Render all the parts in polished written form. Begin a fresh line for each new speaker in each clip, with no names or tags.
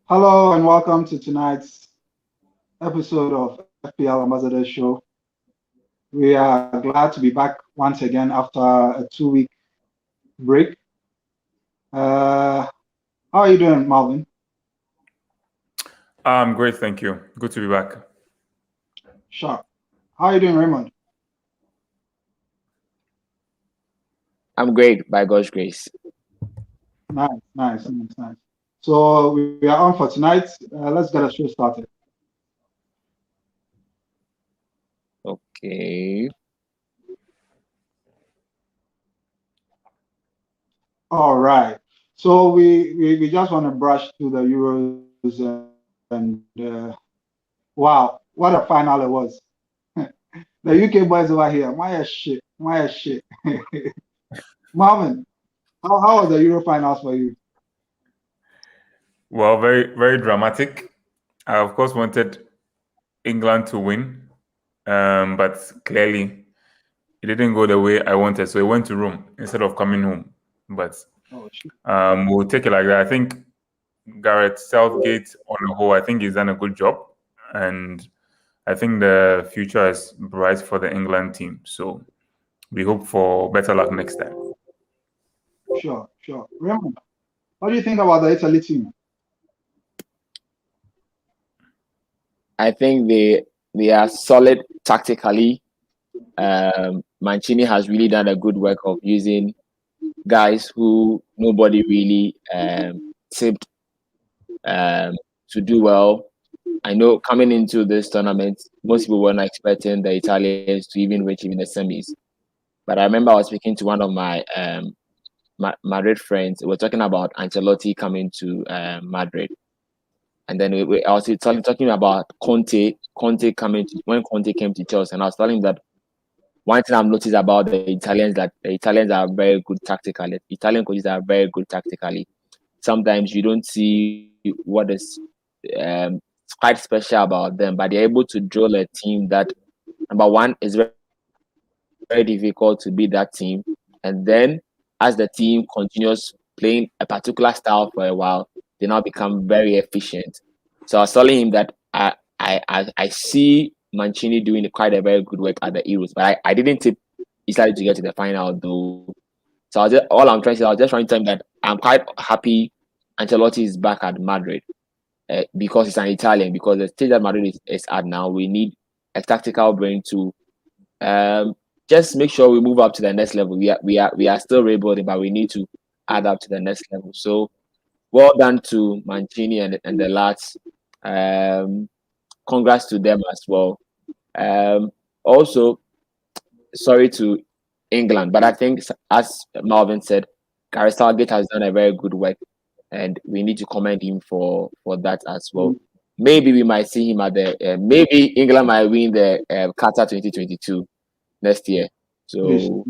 Hello and welcome to tonight's episode of FPL Ambassador Show. We are glad to be back once again after a 2-week break. How are you doing, Marlvin?
I'm great, thank you. Good to be back.
Sure. How are you doing, Raymond?
I'm great, by God's grace.
Nice. So we are on for tonight. Let's get a show started.
Okay.
All right. So we just want to brush through the Euros and wow, what a final it was. The UK boys over here, my shit. Marvin, how was the Euro finals for you?
Well, very, very dramatic. I, of course, wanted England to win, but clearly it didn't go the way I wanted. So it went to Rome instead of coming home. But we'll take it like that. I think Gareth Southgate, on the whole, I think he's done a good job. And I think the future is bright for the England team. So we hope for better luck next time.
Sure. Raymond, what do you think about the Italy team?
I think they are solid tactically. Mancini has really done a good work of using guys who nobody really tipped to do well. I know coming into this tournament, most people weren't expecting the Italians to even reach even the semis. But I remember I was speaking to one of my Madrid friends. We were talking about Ancelotti coming to Madrid. And then I was talking about Conte coming when Conte came to Chelsea, and I was telling him that one thing I've noticed about the Italians that the Italians are very good tactically. Italian coaches are very good tactically. Sometimes you don't see what is quite special about them, but they're able to drill a team that, number one, is very, very difficult to beat that team, and then as the team continues playing a particular style for a while, they now become very efficient. So I was telling him that I see Mancini doing quite a very good work at the Euros, but I didn't tip Italy to get to the final though. So I was just trying to tell him that I'm quite happy Ancelotti is back at Madrid because he's an Italian. Because the stage that Madrid is at now, we need a tactical brain to just make sure we move up to the next level. We are still rebuilding, but we need to add up to the next level. So well done to Mancini and the lads. Congrats to them as well. Also, sorry to England, but I think, as Marlvin said, Gareth Southgate has done a very good work, and we need to commend him for that as well. Maybe we might see him at the maybe England might win the Qatar 2022 next year. So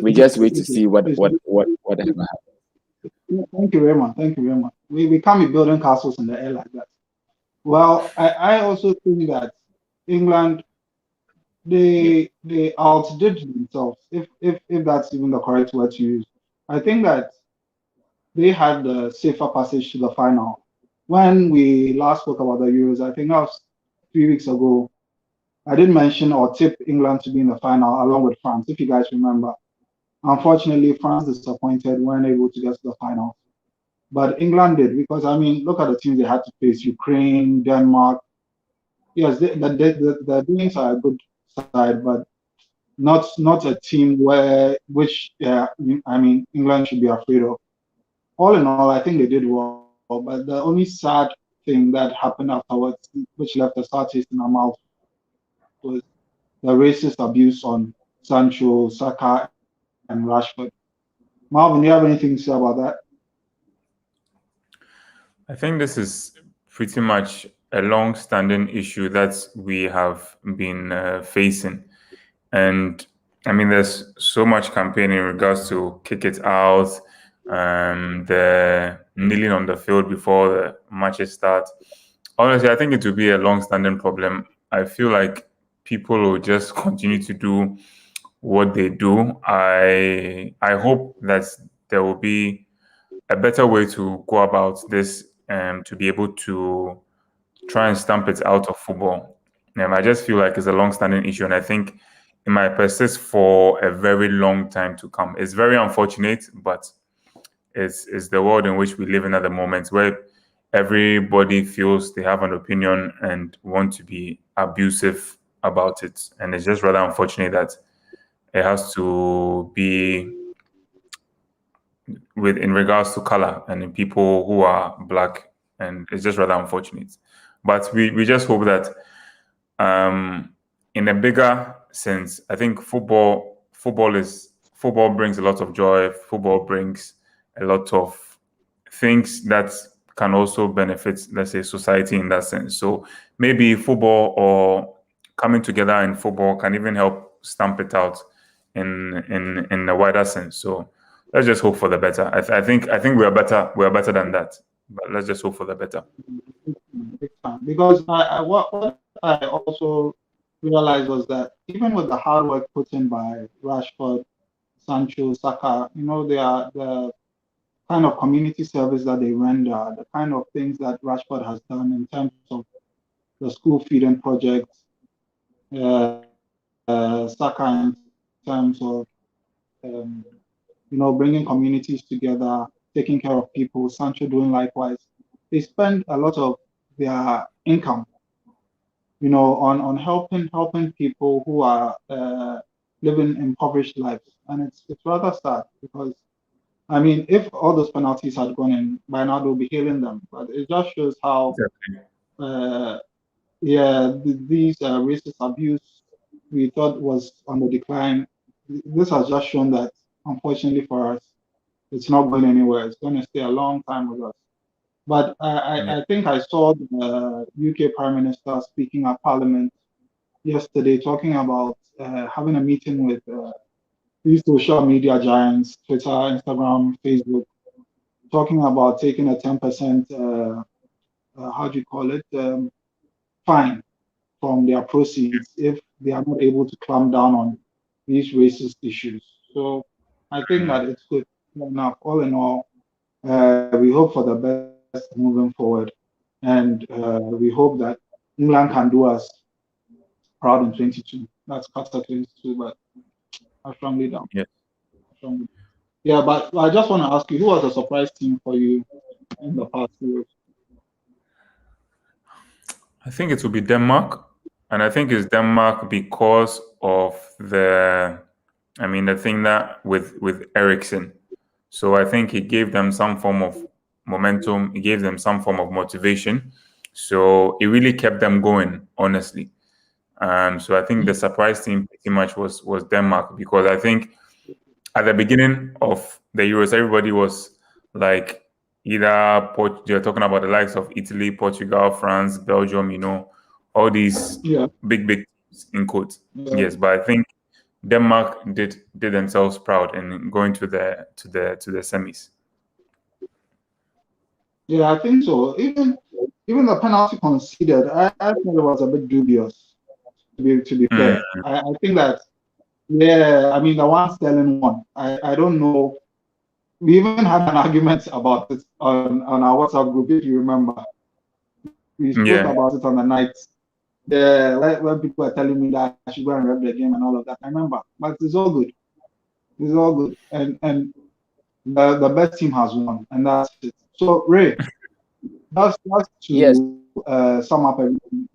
we just wait to see what happens.
Thank you very much. We can't be building castles in the air like that. Well, I also think that England they outdid themselves, if that's even the correct word to use. I think that they had the safer passage to the final. When we last spoke about the Euros, I think that was 3 weeks ago, I did mention or tip England to be in the final along with France, if you guys remember. Unfortunately, France disappointed, weren't able to get to the final. But England did, because I mean, look at the teams they had to face: Ukraine, Denmark. Yes, the Danes are a good side, but not a team which I mean England should be afraid of. All in all, I think they did well. But the only sad thing that happened afterwards, which left a sour taste in our mouth, was the racist abuse on Sancho, Saka, and Rashford. Marvin, do you have anything to say about that?
I think this is pretty much a long-standing issue that we have been facing. And I mean, there's so much campaign in regards to kick it out, the kneeling on the field before the matches start. Honestly, I think it will be a long-standing problem. I feel like people will just continue to do what they do. I hope that there will be a better way to go about this to be able to try and stamp it out of football. I just feel like it's a long-standing issue, and I think it might persist for a very long time to come. It's very unfortunate, but it's the world in which we live in at the moment, where everybody feels they have an opinion and want to be abusive about it. And it's just rather unfortunate that it has to be in regards to color and in people who are black, and it's just rather unfortunate. But we just hope that in a bigger sense, I think football brings a lot of joy. Football brings a lot of things that can also benefit, let's say, society in that sense. So maybe football or coming together in football can even help stamp it out in a wider sense. So let's just hope for the better. I think we are better. We are better than that. But let's just hope for the better.
Because what I also realized was that even with the hard work put in by Rashford, Sancho, Saka, they are the kind of community service that they render, the kind of things that Rashford has done in terms of the school feeding projects, Saka in terms of bringing communities together, taking care of people, Sancho doing likewise. They spend a lot of their income, on helping people who are living impoverished lives. And it's rather sad because, I mean, if all those penalties had gone in, by now they'll be hailing them. But it just shows how, these racist abuse we thought was on the decline. This has just shown that, unfortunately for us, it's not going anywhere. It's going to stay a long time with us. But I think I saw the UK Prime Minister speaking at Parliament yesterday, talking about having a meeting with these social media giants, Twitter, Instagram, Facebook, talking about taking a 10%, fine from their proceeds if they are not able to clamp down on these racist issues. So I think that it's good enough. All in all, we hope for the best moving forward, and we hope that England can do us proud in 22. That's Qatar 22, but I strongly doubt. Yeah, but I just want to ask you, who was a surprise team for you in the past years?
I think it will be Denmark, and I think it's Denmark because of the thing that with Eriksen. So I think he gave them some form of momentum. He gave them some form of motivation. So it really kept them going, honestly. So I think the surprise team pretty much was Denmark, because I think at the beginning of the Euros, everybody was like either you're talking about the likes of Italy, Portugal, France, Belgium, all these big teams in quotes. Yes, but I think Denmark did themselves proud in going to the semis.
Yeah, I think so. Even the penalty conceded, I thought it was a bit dubious. To be fair, I think that the one Sterling won. I don't know. We even had an argument about it on our WhatsApp group, if you remember. We spoke about it on the night. When people were telling me that I should go and rep the game and all of that. I remember, but it's all good. It's all good, and the best team has won, and that's it. So Ray, that's to sum up everything.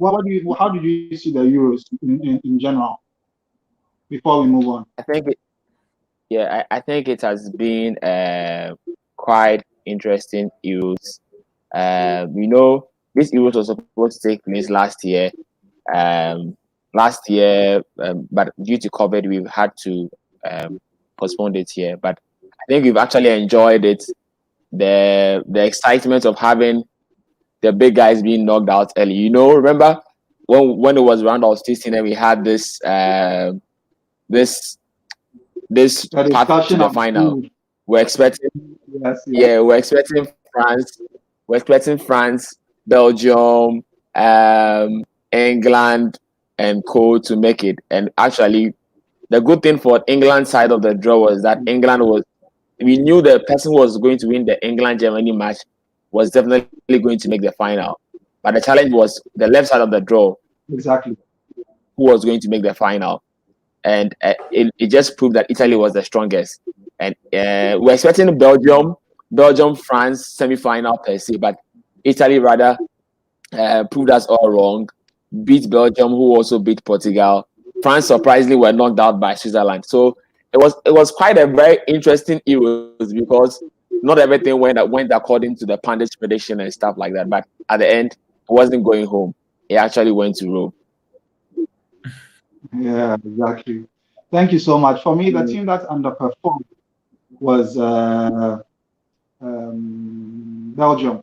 How did you see the Euros in general? Before we move on,
I think it has been quite interesting Euros. This Euros was supposed to take place last year. But due to COVID, we've had to postpone it here. But I think we've actually enjoyed it. The excitement of having the big guys being knocked out early. Remember when it was round of 16 and we had this path to the final. We're expecting we're expecting France. We're expecting France, Belgium, England, and co to make it. And actually, the good thing for England's side of the draw was that we knew the person who was going to win the England-Germany match was definitely going to make the final. But the challenge was the left side of the draw.
Exactly.
Who was going to make the final? And it just proved that Italy was the strongest. And we're expecting Belgium, France semi-final per se, but Italy rather proved us all wrong. Beat Belgium, who also beat Portugal. France surprisingly were knocked out by Switzerland. So it was quite a very interesting Euros because not everything went according to the pundits' prediction and stuff like that. But at the end, it wasn't going home. It actually went to Rome.
Yeah, exactly. Thank you so much. For me, the team that underperformed was Belgium.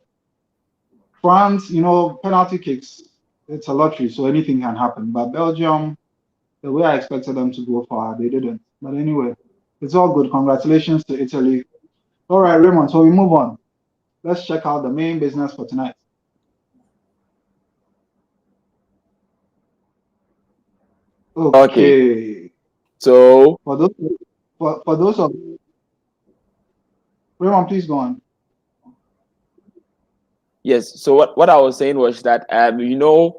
France, penalty kicks, it's a lottery, so anything can happen. But Belgium, the way I expected them to go far, they didn't. But anyway, it's all good. Congratulations to Italy. All right, Raymond, so we move on. Let's check out the main business for tonight. Okay.
So
for those of Raymond, please go on.
Yes. So what I was saying was that the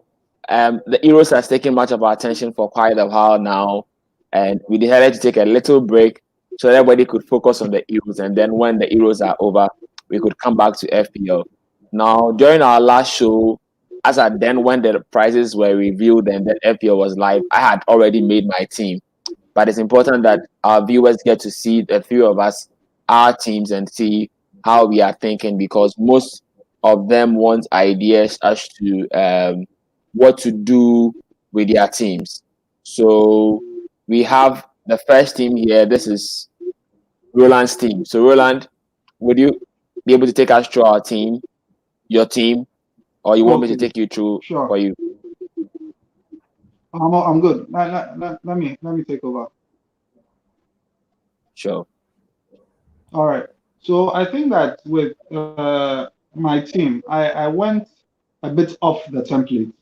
Euros has taken much of our attention for quite a while now, and we decided to take a little break so that everybody could focus on the Euros, and then when the Euros are over, we could come back to FPL. Now, during our last show, as at then when the prizes were revealed and then FPL was live, I had already made my team. But it's important that our viewers get to see the few of us, our teams, and see how we are thinking, because most of them want ideas as to what to do with their teams. So we have the first team here. This is Roland's team. So Roland, would you be able to take us through your team, or you want me to take you through
Sure.
for you?
I'm good. Let me take over.
Sure.
All right. So I think that with my team, I went a bit off the template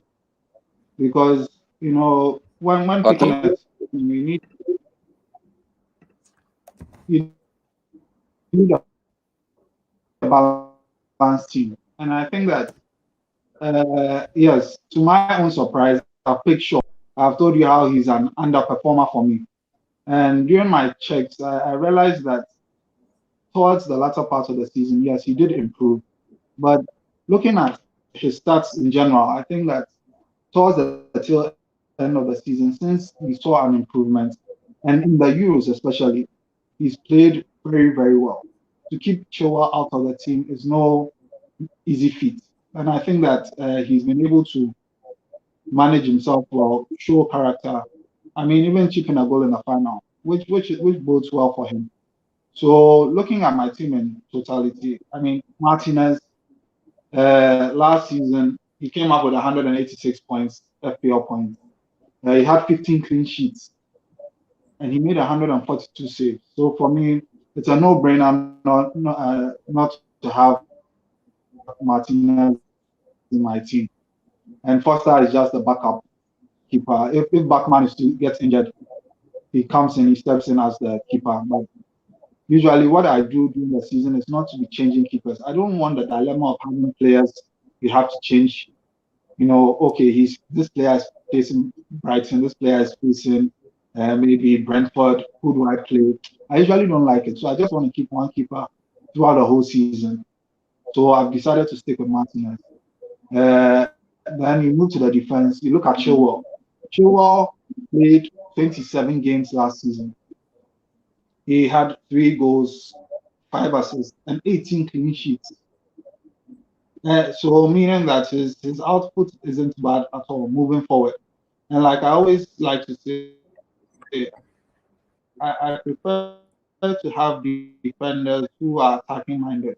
because when picking it, you need a balanced team, and I think that yes, to my own surprise, I've picked Shaw. I've told you how he's an underperformer for me, and during my checks, I realized that towards the latter part of the season, yes, he did improve. But looking at his stats in general, I think that towards the tail end of the season, since we saw an improvement, and in the Euros especially, he's played very, very well. To keep Chilwell out of the team is no easy feat. And I think that he's been able to manage himself well, show character. I mean, even chipping a goal in the final, which bodes well for him. So looking at my team in totality, I mean, Martinez, last season, he came up with 186 points, FPL points. He had 15 clean sheets, and he made 142 saves. So for me, it's a no-brainer not to have Martinez in my team. And Foster is just the backup keeper. If Bachman is to get injured, he comes in, he steps in as the keeper. But usually what I do during the season is not to be changing keepers. I don't want the dilemma of having players you have to change. Okay, this player is facing Brighton, this player is facing maybe Brentford. Who do I play? I usually don't like it, so I just want to keep one keeper throughout the whole season. So I've decided to stick with Martinez. Then you move to the defense. You look at Chilwell. Chilwell played 27 games last season. He had 3 goals, 5 assists, and 18 clean sheets. So meaning that his output isn't bad at all moving forward. And like I always like to say, I prefer to have defenders who are attacking minded.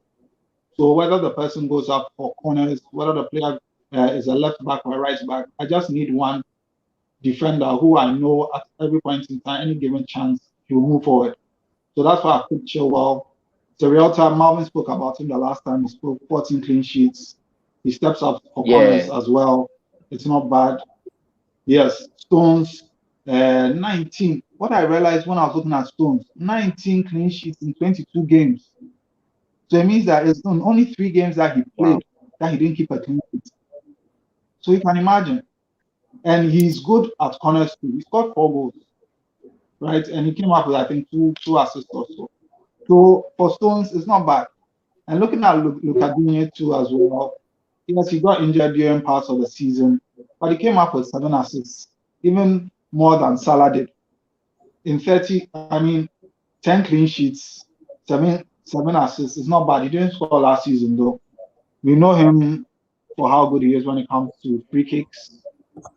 So whether the person goes up for corners, whether the player is a left back or a right back, I just need one defender who I know at every point in time, any given chance, he will move forward. So that's why I picked Chilwell. It's a real time. Marlvin spoke about him the last time he spoke, 14 clean sheets. He steps up for corners as well. It's not bad. Yes, Stones, 19. What I realized when I was looking at Stones, 19 clean sheets in 22 games. So it means that it's only 3 games that he
Wow.
played that he didn't keep a clean sheet. So you can imagine. And he's good at corners too. He scored 4 goals, right? And he came up with, I think, two assists or so. So for Stones, it's not bad. And looking at Lucadinho too as well, yes, he got injured during parts of the season, but he came up with 7 assists, even more than Salah did. In 30, I mean, 10 clean sheets, seven assists. It's not bad. He didn't score last season though. We know him for how good he is when it comes to free kicks,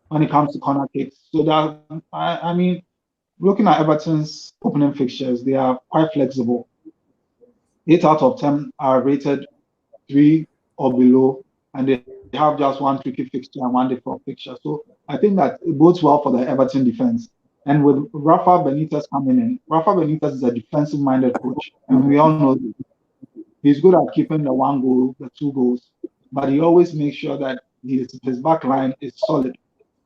when it comes to corner kicks. So that I mean, looking at Everton's opening fixtures, they are quite flexible. 8 out of 10 are rated 3 or below, and they have just one tricky fixture and one difficult fixture. So I think that it bodes well for the Everton defense. And with Rafa Benitez coming in, Rafa Benitez is a defensive-minded coach, and we all know he's good at keeping the 1 goal, the 2 goals, but he always makes sure that his back line is solid.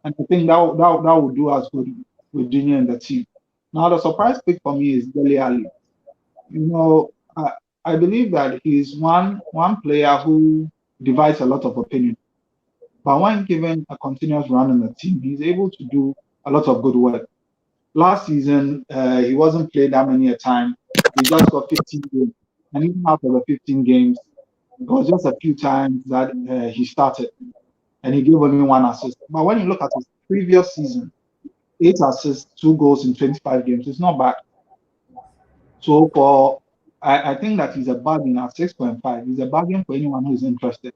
And I think that would do us good with Junior and the team. Now, the surprise pick for me is Dele Alli. You know, I believe that he's one player who divides a lot of opinion. But when given a continuous run in the team, he's able to do a lot of good work. Last season, he wasn't played that many a time. He just got 15 games. And even after the 15 games, it was just a few times that he started and he gave only 1 assist. But when you look at his previous season, 8 assists, 2 goals in 25 games, it's not bad. So I think that he's a bargain at 6.5. He's a bargain for anyone who's interested.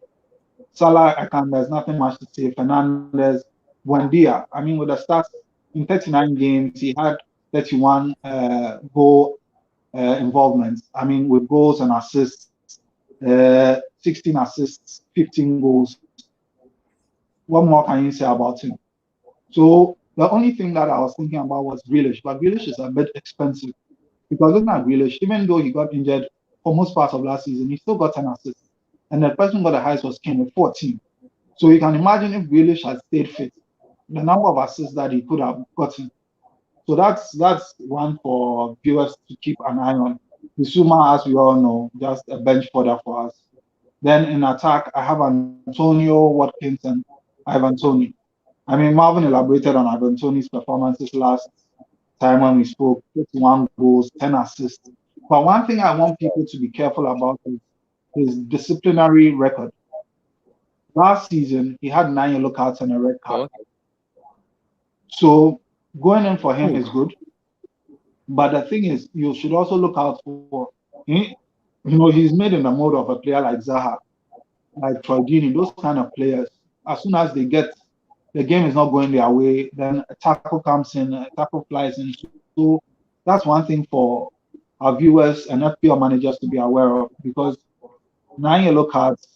Salah, there's nothing much to say. Fernandez, Buendia. I mean, with the stats in 39 games, he had 31 goal involvements. I mean, with goals and assists, 16 assists, 15 goals. What more can you say about him? So the only thing that I was thinking about was Grealish, but Grealish is a bit expensive because looking at Grealish, even though he got injured for most parts of last season, he still got 10 assists. And the person who got the highest was Kane with 14. So you can imagine if Grealish had stayed fit, the number of assists that he could have gotten. So that's one for viewers to keep an eye on. Bissouma, as we all know, just a bench fodder for us. Then in attack, I have Antonio, Watkinson, Ivan Toney. I mean, Marlvin elaborated on Ivan Toney's performances last time when we spoke. 51 goals, 10 assists. But one thing I want people to be careful about is his disciplinary record. Last season, he had 9 yellow cards and a red card.
Okay.
So going in for him is good. But the thing is, you should also look out for, he's made in the mode of a player like Zaha, like Troy Deeney, those kind of players. As soon as they get, the game is not going their way, then a tackle comes in, a tackle flies in. So that's one thing for our viewers and FPL managers to be aware of, because 9 yellow cards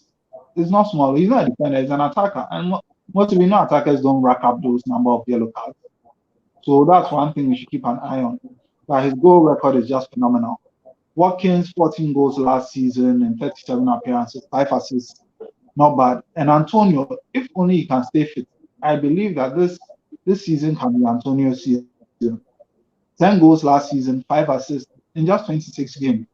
is not small. He's not a defender, he's an attacker. And most of you know attackers don't rack up those number of yellow cards. So that's one thing we should keep an eye on. But his goal record is just phenomenal. Watkins, 14 goals last season and 37 appearances, 5 assists, not bad. And Antonio, if only he can stay fit, I believe that this season can be Antonio's season. 10 goals last season, 5 assists in just 26 games.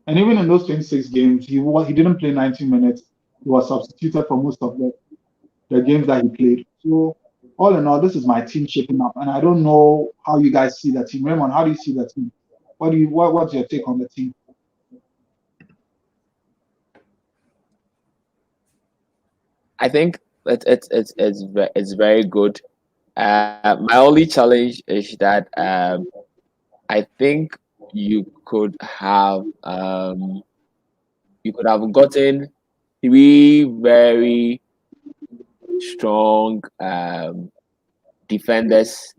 And even in those 26 games, he didn't play 90 minutes. He was substituted for most of the games that he played. So all in all, this is my team shaping up, and I don't know how you guys see the team. Raymond, how do you see the team? What's your take on the team?
I think it's very good. My only challenge is that I think you could have gotten 3 very strong defenders,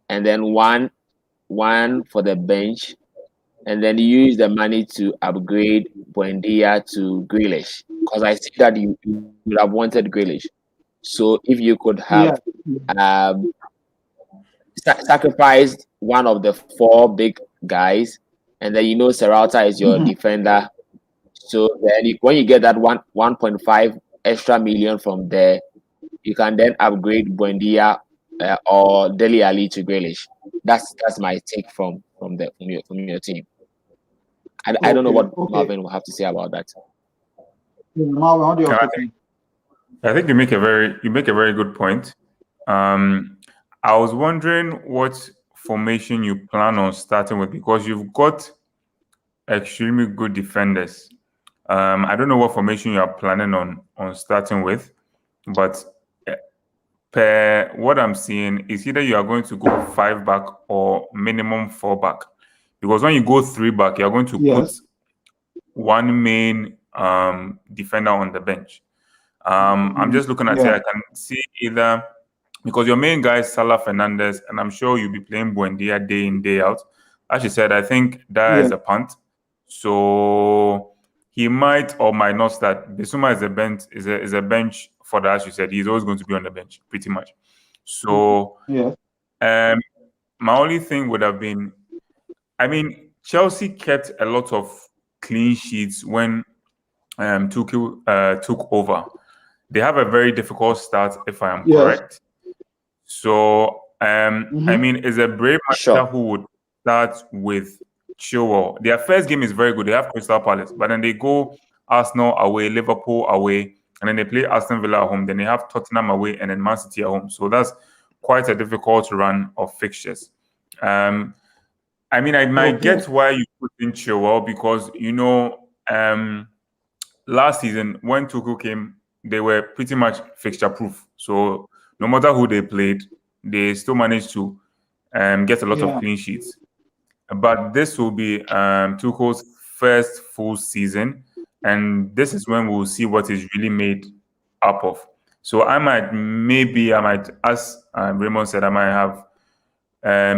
and then one for the bench, and then you use the money to upgrade Buendia to Grealish, because I see that you would have wanted Grealish. So if you could have sacrificed one of the 4 big guys, and then Serrata is your defender. So then when you get that 1.5 extra million from there, you can then upgrade Buendia or Dele Alli to Grealish. That's my take from your team. I don't know what
Okay.
Marlvin will have to say about that.
Marlvin, what do you
I
also
think,
think?
I think you make a very good point. I was wondering what formation you plan on starting with because you've got extremely good defenders. I don't know what formation you are planning on starting with, but per what I'm seeing is either you are going to go 5 back or minimum 4 back. Because when you go 3 back, you're going to put
Yes.
one main defender on the bench. I'm just looking at it.
Yeah.
I can see either because your main guy is Salah Fernandez, and I'm sure you'll be playing Buendia day in, day out. As you said, I think that
Yeah.
is a punt. So he might or might not start. Bissouma is a bench for that, as you said. He's always going to be on the bench, pretty much. So
Yes.
my only thing would have been, I mean, Chelsea kept a lot of clean sheets when Tuchel took over. They have a very difficult start, if I am
Yes.
correct. So, I mean, is a brave
Sure.
manager who would start with Chilwell. Their first game is very good. They have Crystal Palace, but then they go Arsenal away, Liverpool away, and then they play Aston Villa at home. Then they have Tottenham away, and then Man City at home. So that's quite a difficult run of fixtures. I mean, I might get why you put in Chilwell because last season when Tuchel came, they were pretty much fixture proof. So no matter who they played, they still managed to get a lot of
Yeah.
clean sheets. But this will be Tuchel's first full season, and this is when we'll see what is really made up of. So I might, as Raymond said, I might have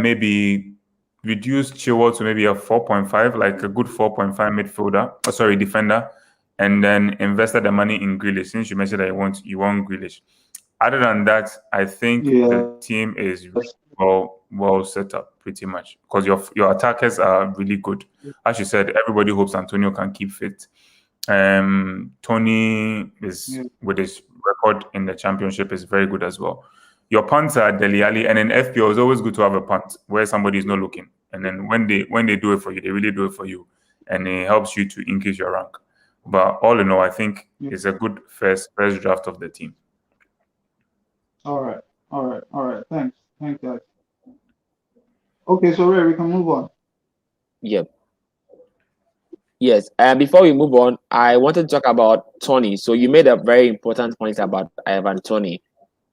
maybe reduced Chilwell to maybe a 4.5, like a good 4.5 midfielder, defender, and then invested the money in Grealish. Since you mentioned that you want Grealish. Other than that, I think the team is well set up pretty much because your attackers are really good. As you said, everybody hopes Antonio can keep fit. Tony is with his record in the championship is very good as well. Your punts are Dele Alli, and in FPL it's always good to have a punt where somebody is not looking, and then when they do it for you, they really do it for you, and it helps you to increase your rank. But all in all, I think it's a good first draft of the team.
All right. Thanks, guys. Okay, so Ray, we can move on.
Yep. Yes. And before we move on, I wanted to talk about Tony. So you made a very important point about Ivan Tony.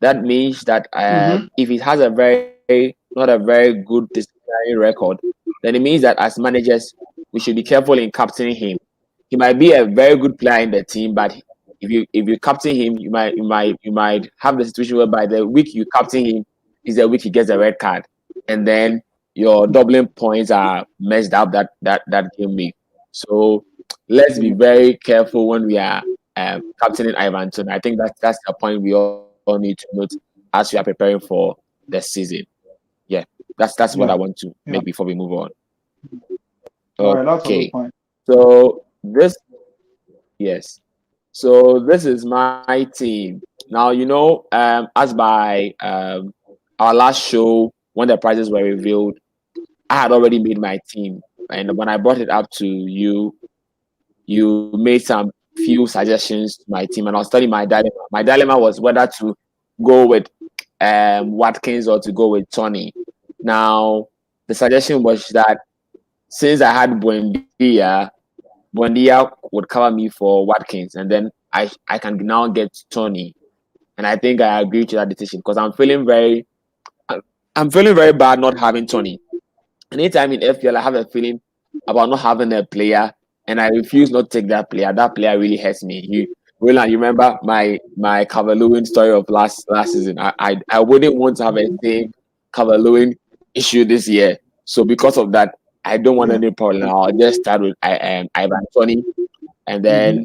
That means that if he has not a very good disciplinary record, then it means that as managers we should be careful in captaining him. He might be a very good player in the team, but if you captain him, you might have the situation whereby the week you captain him is the week he gets a red card, and then your doubling points are messed up that game week. So let's be very careful when we are captaining Ivan Tony. I think that's the point we all need to note as we are preparing for the season. Yeah, that's what I want to make before we move on.
All right, that's a good point.
So So this is my team. Now, as by our last show, when the prizes were revealed, I had already made my team. And when I brought it up to you, you made some few suggestions to my team. And I was telling my dilemma. My dilemma was whether to go with Watkins or to go with Tony. Now, the suggestion was that since I had Buendia would cover me for Watkins, and then I can now get Tony. And I think I agree to that decision because I'm feeling very bad not having Tony. Anytime in FPL, I have a feeling about not having a player, and I refuse not to take that player. That player really hurts me. Roland, you remember my Calvert-Lewin story of last season? I wouldn't want to have a same Calvert-Lewin issue this year. So because of that, I don't want any problem. I'll just start with Ivan Tony, and then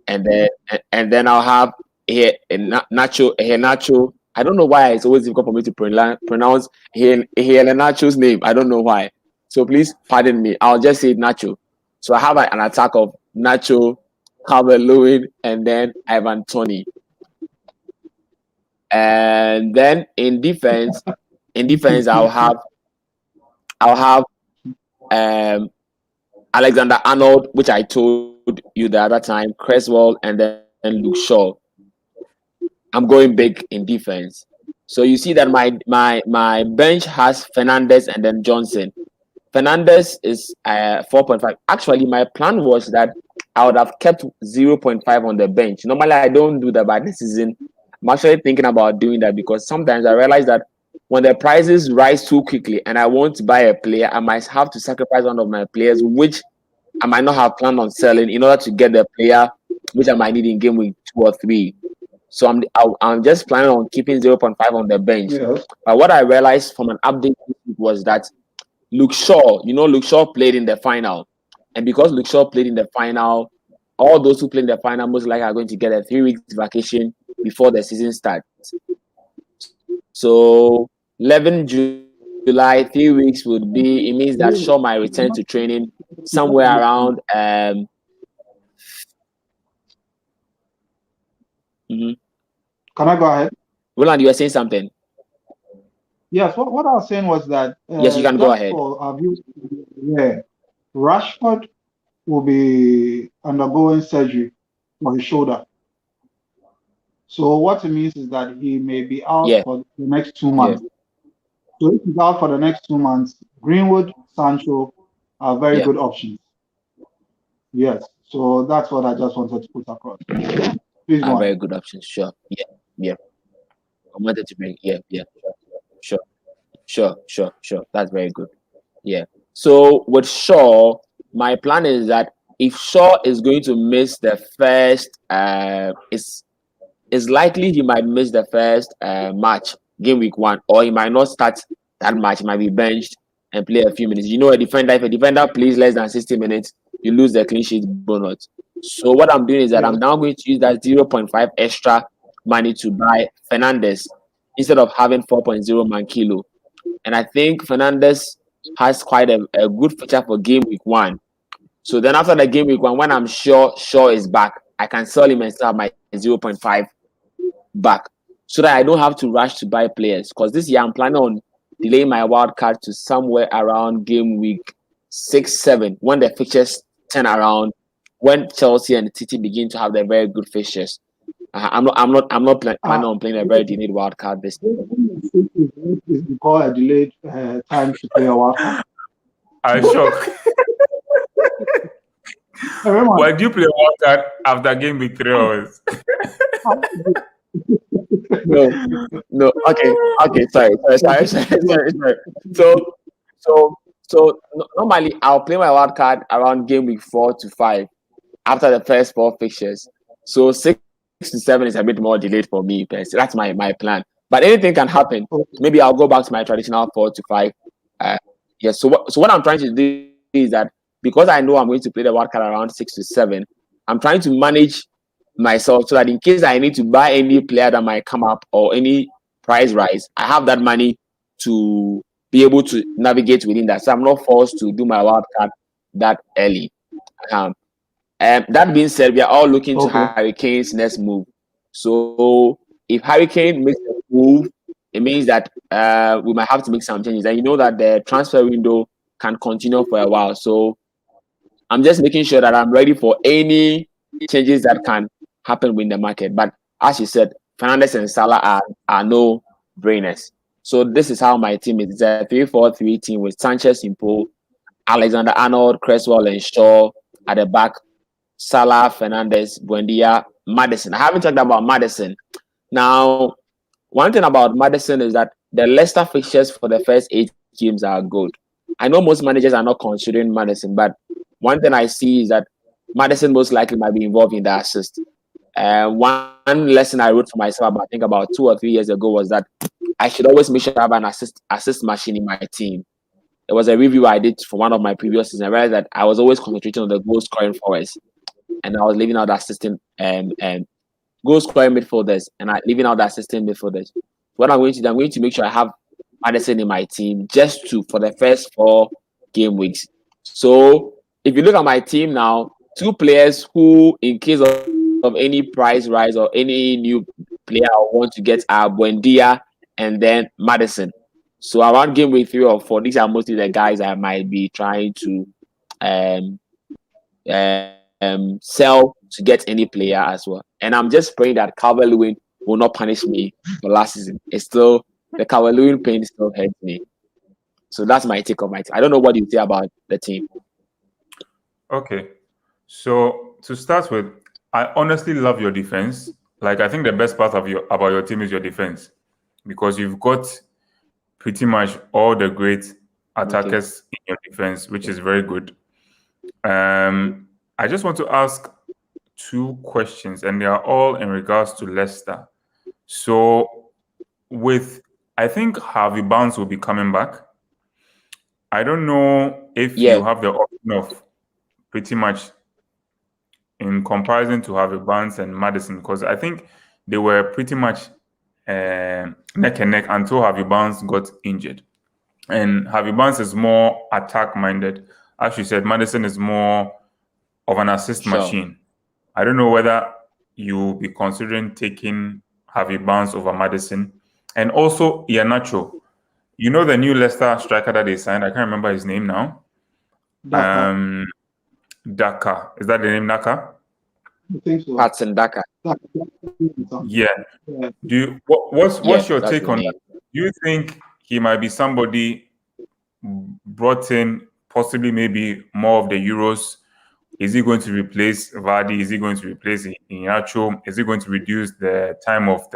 I'll have Nacho. I don't know why it's always difficult for me to pronounce Nacho's name. I don't know why. So please pardon me. I'll just say Nacho. So I have an attack of Nacho, Calvert-Lewin, and then Ivan Tony. And then in defense, I'll have Alexander-Arnold, which I told you the other time, Cresswell, and then Luke Shaw. I'm going big in defense. So you see that my bench has Fernandes and then Johnson. Fernandes is 4.5. Actually, my plan was that I would have kept 0.5 on the bench. Normally, I don't do that, but this season, I'm actually thinking about doing that because sometimes I realize that when the prices rise too quickly and I want to buy a player, I might have to sacrifice one of my players, which I might not have planned on selling in order to get the player which I might need in game week 2 or 3. So I'm just planning on keeping 0.5 on the bench.
Yes.
But what I realized from an update was that Luke Shaw played in the final. And because Luke Shaw played in the final, all those who played in the final most likely are going to get a 3 weeks vacation before the season starts. So 11 July, 3 weeks would be, it means that Shaw might return to training somewhere around
Can I go ahead?
Roland, you were saying something.
Yes, what I was saying was that
Yes, you can go ahead.
for our view, Rashford will be undergoing surgery for his shoulder. So what it means is that he may be out for the next 2 months. So if he's out for the next 2 months, Greenwood, Sancho are very good options. Yes, so that's what I just wanted to put across. Please go on.
Very good options, sure. Yeah. I wanted to bring, sure. That's very good. Yeah. So with Shaw, my plan is that if Shaw is going to miss the first, it's likely he might miss the first match, game week 1, or he might not start that match. He might be benched and play a few minutes. You know, if a defender plays less than 60 minutes, you lose the clean sheet bonus. So what I'm doing is that I'm now going to use that 0.5 extra money to buy Fernandes instead of having 4.0 Mankilo. And I think Fernandes has quite a good feature for game week 1. So then after the game week 1, when I'm sure Shaw is back, I can sell him and still have my 0.5 back so that I don't have to rush to buy players. Because this year I'm planning on delaying my wild card to somewhere around game week 6-7 when the fixtures turn around, when Chelsea and City begin to have their very good fixtures. I'm not planning on playing a very delayed wild card this year.
Is called a delayed time to play a wild card?
I'm shocked. Why do you play wild card after game week 3 hours?
No. Okay. Sorry. So normally I'll play my wild card around game week 4 to 5 after the first 4 fixtures. So 6 to 7 is a bit more delayed for me. That's my plan. But anything can happen. Maybe I'll go back to my traditional 4 to 5. So what I'm trying to do is that because I know I'm going to play the wild card around 6 to 7, I'm trying to manage myself so that in case I need to buy any player that might come up or any price rise, I have that money to be able to navigate within that. So I'm not forced to do my wild card that early. That being said, we are all looking to Harry Kane's next move. So if Harry Kane makes a move, it means that we might have to make some changes. And you know that the transfer window can continue for a while. So I'm just making sure that I'm ready for any changes that can happen in the market. But as you said, Fernandes and Salah are no brainers. So this is how my team is. It's a 3-4-3 team with Sanchez in pole, Alexander-Arnold, Cresswell, and Shaw at the back. Salah, Fernandes, Buendia, Maddison. I haven't talked about Maddison. Now, one thing about Maddison is that the Leicester fixtures for the first 8 games are good. I know most managers are not considering Maddison, but one thing I see is that Maddison most likely might be involved in the assist. One lesson I wrote for myself, I think about 2 or 3 years ago, was that I should always make sure I have an assist machine in my team. There was a review I did for one of my previous seasons. I realized that I was always concentrating on the goal scoring forwards, and I was leaving out the assistant goal scoring midfielders, and leaving out the assistant midfielders. What I'm going to make sure I have Maddison in my team just for the first 4 game weeks. So if you look at my team now, 2 players who, in case of any price rise or any new player I want to get, are Buendia and then Maddison. So around game week 3 or 4, these are mostly the guys I might be trying to sell to get any player as well. And I'm just praying that Calvert-Lewin will not punish me for last season. It's still the Calvert-Lewin pain still hurts me. So that's my take on my team. I don't know what you say about the team.
Okay, so to start with, I honestly love your defense. Like, I think the best part of about your team is your defense, because you've got pretty much all the great attackers in your defense, which is very good. I just want to ask two questions, and they are all in regards to Leicester. So, I think Harvey Barnes will be coming back. I don't know if you have the option of pretty much in comparison to Harvey Barnes and Maddison, because I think they were pretty much neck and neck until Harvey Barnes got injured. And Harvey Barnes is more attack-minded. As you said, Maddison is more of an assist machine. I don't know whether you'll be considering taking Harvey Barnes over Maddison. And also Iheanacho. You know the new Leicester striker that they signed? I can't remember his name now. Daka. Is that the name, Daka?
I think so.
Patson Daka.
Yeah. What's your take on that? Do you think he might be somebody brought in, possibly maybe more of the Euros? Is he going to replace Vardy? Is he going to replace Iheanacho? Is he going to reduce the time of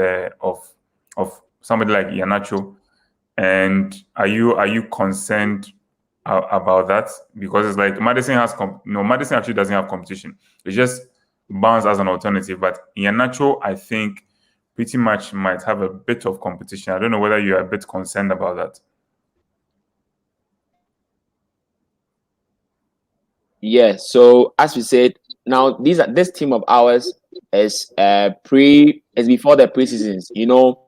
somebody like Iheanacho? And are you concerned about that? Because it's like Maddison Maddison actually doesn't have competition. It's just Barnes as an alternative. But Iheanacho, I think, pretty much might have a bit of competition. I don't know whether you're a bit concerned about that.
Yeah, so as we said, now this team of ours is before the preseasons. You know,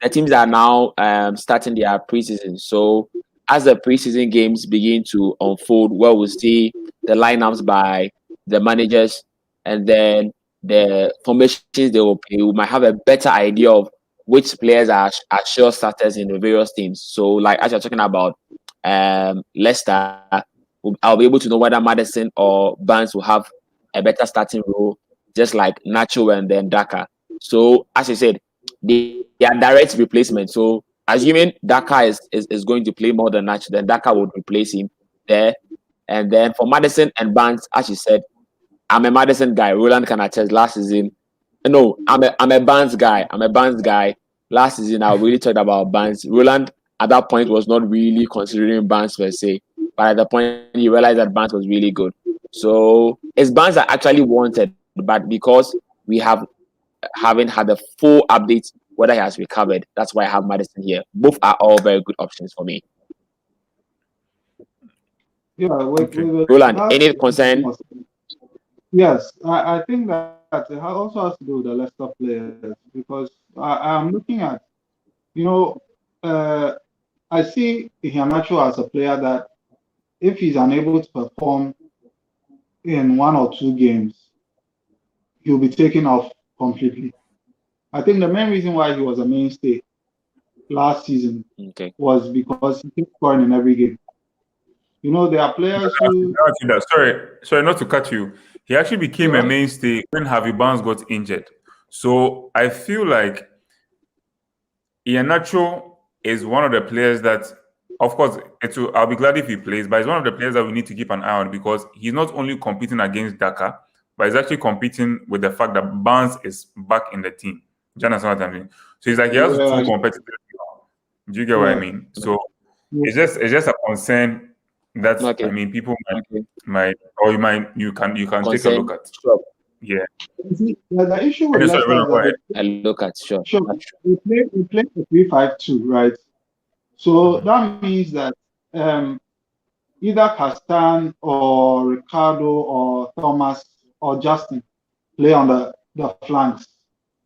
the teams are now starting their preseason. So as the preseason games begin to unfold, well, we'll see the lineups by the managers, and then the formations they will play. We might have a better idea of which players are sure starters in the various teams. So, like as you're talking about Leicester, I'll be able to know whether Maddison or Barnes will have a better starting role, just like Nacho and then Daka. So, as you said, they are direct replacement. So, assuming Daka is going to play more than Nacho, then Daka would replace him there. And then for Maddison and Barnes, as you said, I'm a Maddison guy. Roland can attest last season. No, I'm a Barnes guy. I'm a Barnes guy. Last season, I really talked about Barnes. Roland at that point was not really considering Barnes per se. But at the point, he realized that Barnes was really good. So it's Barnes that actually wanted, but because we haven't had a full update whether he has recovered, that's why I have Maddison here. Both are all very good options for me.
Yeah,
Roland, any concern?
Yes, I think that it also has to do with the Leicester players, because I'm looking at, I see Iheanacho as a player that if he's unable to perform in one or two games, he'll be taken off completely. I think the main reason why he was a mainstay last season was because he kept scoring in every game. There are players who...
Sorry, not to cut you. He actually became a mainstay when Harvey Barnes got injured. So I feel like Iheanacho is one of the players that, of course, I'll be glad if he plays, but he's one of the players that we need to keep an eye on, because he's not only competing against Daka, but he's actually competing with the fact that Barnes is back in the team. Do you understand what I mean? So he's like, he has two competitors. Do you get what I mean? So it's just a concern that I mean, people you can take a look at.
Sure.
Yeah.
The issue with Leicester
I look at sure.
We play a 3-5-2, right? So that means that either Castan or Ricardo or Thomas or Justin play on the flanks,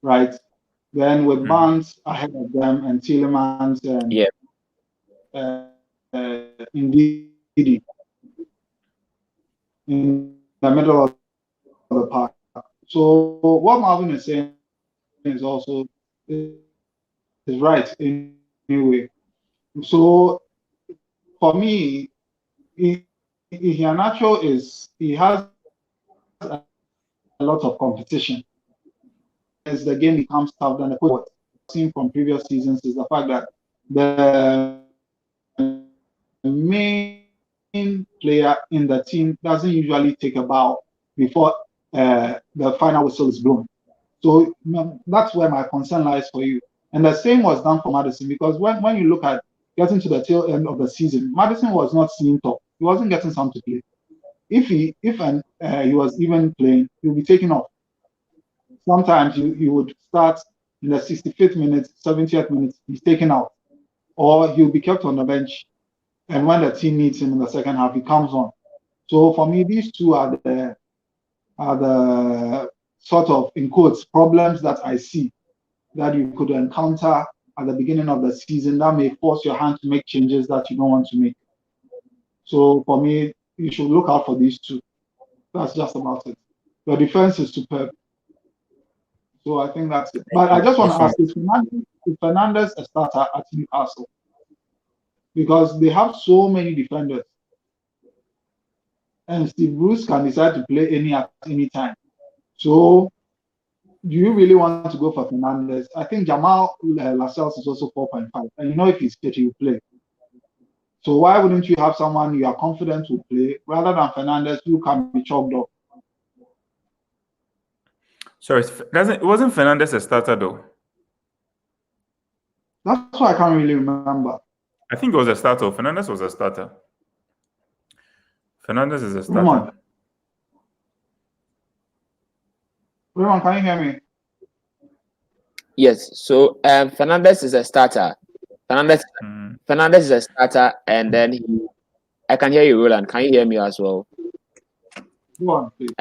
right? Then with Barnes ahead of them and Tielemans and Ndidi in the middle of the park. So what Marlvin is saying is also is right in a way. So for me, Iheanacho he has a lot of competition. As the game becomes tough, then the coach seen from previous seasons is the fact that the main player in the team doesn't usually take a bow before the final whistle is blown. So that's where my concern lies for you. And the same was done for Maddison, because when you look at getting to the tail end of the season, Maddison was not seen top. He wasn't getting some to play. If he was even playing, he'll be taken off. Sometimes you would start in the 65th minute, 70th minute, he's taken out, or he'll be kept on the bench. And when the team needs him in the second half, he comes on. So for me, these two are the sort of, in quotes, problems that I see that you could encounter at the beginning of the season that may force your hand to make changes that you don't want to make. So for me, you should look out for these two. That's just about it. Your defense is superb. So I think that's it. But I just want to ask, is Fernandes a starter at Newcastle? Because they have so many defenders. And Steve Bruce can decide to play at any time. So do you really want to go for Fernandes? I think Jamal Lascelles is also 4.5. And you know if he's fit, he'll play. So why wouldn't you have someone you are confident will play rather than Fernandes who can be chalked up?
Sorry, it wasn't Fernandes a starter though?
That's why I can't really remember.
I think it was a starter. Fernandes was a starter. Fernandes is a starter.
Raymond, can you hear me?
Yes. So Fernandes is a starter. Fernandes is a starter, and then I can hear you, Roland. Can you hear me as well?
Go on, please.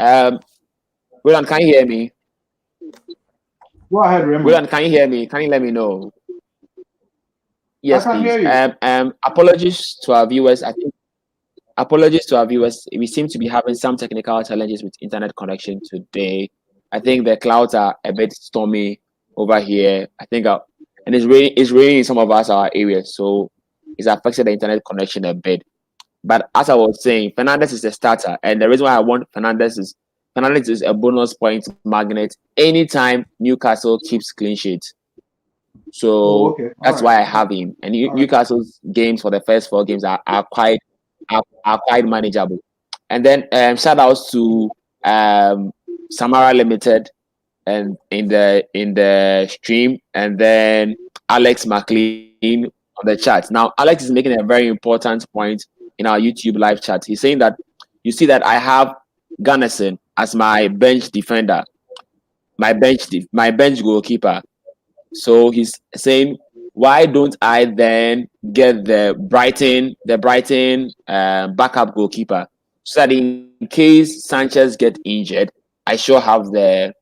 Roland, can you hear me?
Go ahead, Raymond.
Roland, can you hear me? Can you let me know? Yes,
I can
please.
Hear you.
Apologies to our viewers. Apologies to our viewers. We seem to be having some technical challenges with internet connection today. I think the clouds are a bit stormy over here. I think, and it's raining in some of our areas, so it's affected the internet connection a bit. But as I was saying, Fernandes is a starter, and the reason why I want Fernandes is a bonus point magnet anytime Newcastle keeps clean sheet. So that's why I have him. And Newcastle's games for the first 4 games are quite manageable. And then shout outs to Samara Limited and in the stream, and then Alex McLean on the chat. Now Alex is making a very important point in our YouTube live chat. He's saying that you see that I have Gunnison as my bench defender, my bench goalkeeper. So he's saying, why don't I then get the Brighton backup goalkeeper, so that in case Sanchez get injured, I sure have the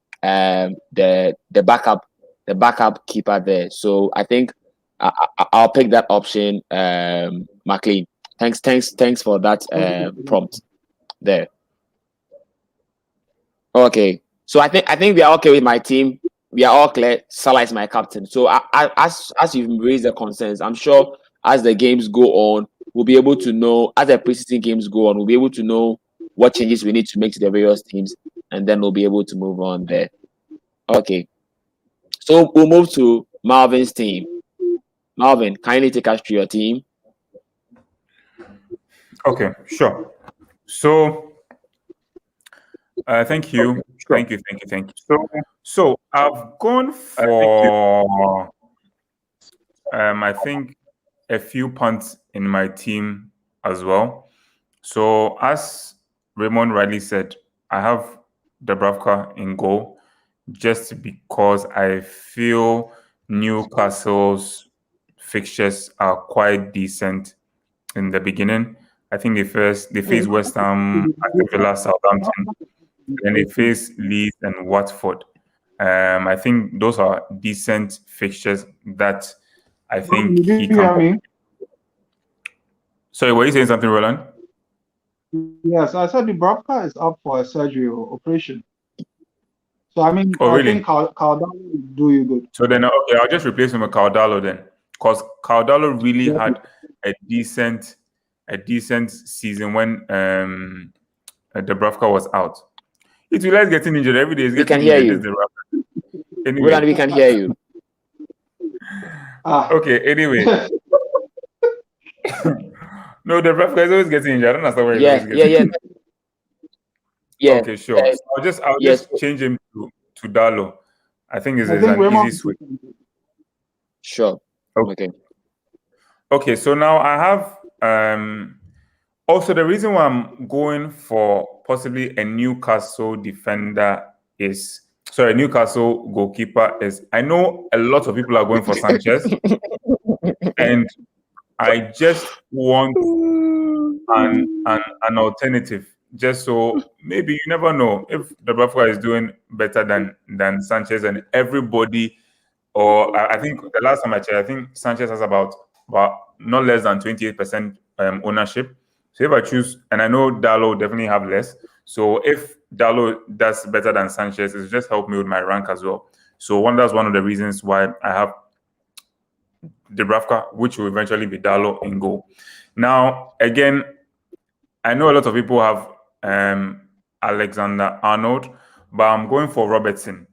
backup keeper there. So I think I'll pick that option, McLean. Thanks for that prompt there. Okay, so I think we are okay with my team. We are all clear. Salah is my captain. So as you've raised the concerns, I'm sure as the games go on, we'll be able to know, as the preseason games go on, we'll be able to know what changes we need to make to the various teams, and then we'll be able to move on there. Okay. So we'll move to Marlvin's team. Marlvin, kindly take us through your team.
Okay, sure. So thank you. Thank you. So I've gone for I think a few punts in my team as well. So as Raymond rightly said, I have Dubravka in goal just because I feel Newcastle's fixtures are quite decent in the beginning. I think they face West Ham, Aston Villa, Southampton, and they face Leeds and Watford. I think those are decent fixtures that I think he can. Sorry, were you saying something, Roland?
Yes, I said Dubravka is up for a surgery or operation. So I mean,
I
think Caldalo will do you good.
So then, okay, I'll just replace him with Caldalo then, because Caldalo really had a decent season when Dubravka was out. It will like getting injured every day. He's
We
getting
can hear
injured.
you.
Anyway.
Roland, we can hear you.
Okay, anyway. No, the ref is always getting injured. I don't understand why he's always getting injured.
Yeah.
Okay, sure. So I'll just change him to Dalo. I think it's an easy switch.
Sure. Okay.
Okay, so now I have also the reason why I'm going for possibly a Newcastle Newcastle goalkeeper is I know a lot of people are going for Sanchez, and I just want an alternative. Just so maybe you never know if the Buffalo is doing better than Sanchez and everybody. Or I think the last time I checked, I think Sanchez has about not less than 28% ownership. So if I choose, and I know Dalo definitely have less. So if Dalo does better than Sanchez, it's just helped me with my rank as well. So that's one of the reasons why I have Dubravka, which will eventually be Dalo in goal. Now, again, I know a lot of people have Alexander-Arnold, but I'm going for Robertson.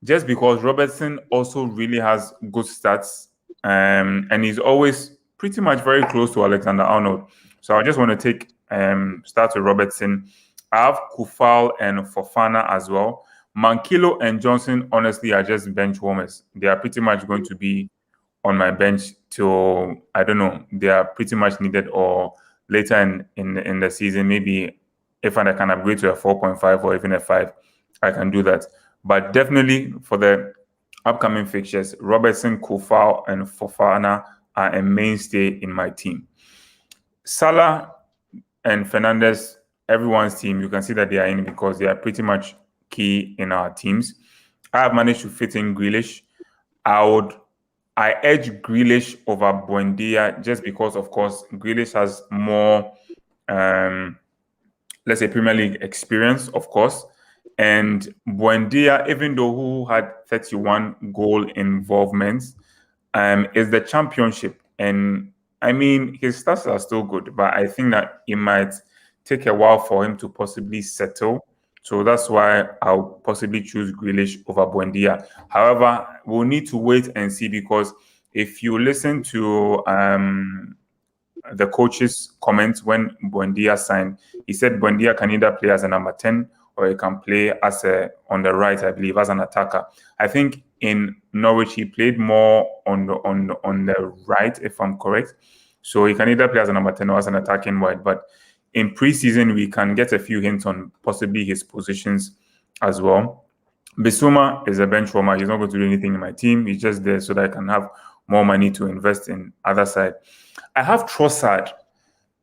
Just because Robertson also really has good stats, and he's always pretty much very close to Alexander-Arnold. So I just want to take start with Robertson. I have Kufal and Fofana as well. Mankilo and Johnson, honestly, are just bench warmers. They are pretty much going to be on my bench till, I don't know, they are pretty much needed, or later in the season, maybe if I can upgrade to a 4.5 or even a 5, I can do that. But definitely for the upcoming fixtures, Robertson, Kufal, and Fofana are a mainstay in my team. Salah and Fernandes, everyone's team, you can see that they are in because they are pretty much key in our teams. I have managed to fit in Grealish. I edge Grealish over Buendia just because, of course, Grealish has more, let's say, Premier League experience, of course. And Buendia, even though who had 31 goal involvements, is the championship. And I mean, his stats are still good, but I think that it might take a while for him to possibly settle. So that's why I'll possibly choose Grealish over Buendia. However, we'll need to wait and see, because if you listen to the coach's comments when Buendia signed, he said Buendia can either play as a number 10 or he can play as on the right, I believe, as an attacker. I think in Norwich he played more on the right, if I'm correct. So he can either play as a number 10 or as an attacking wide. But in preseason, we can get a few hints on possibly his positions as well. Bissouma is a bench warmer. He's not going to do anything in my team. He's just there so that I can have more money to invest in other side. I have Trossard,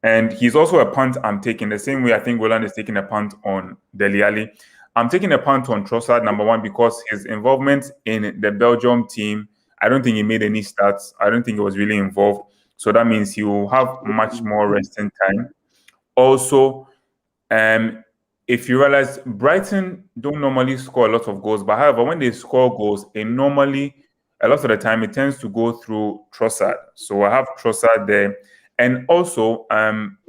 and he's also a punt I'm taking. The same way I think Roland is taking a punt on Dele Alli. I'm taking a punt on Trossard, number one, because his involvement in the Belgium team, I don't think he made any stats. I don't think he was really involved. So that means he will have much more resting time. Also, if you realize, Brighton don't normally score a lot of goals, but however, when they score goals, a lot of the time, it tends to go through Trossard. So I have Trossard there. And also,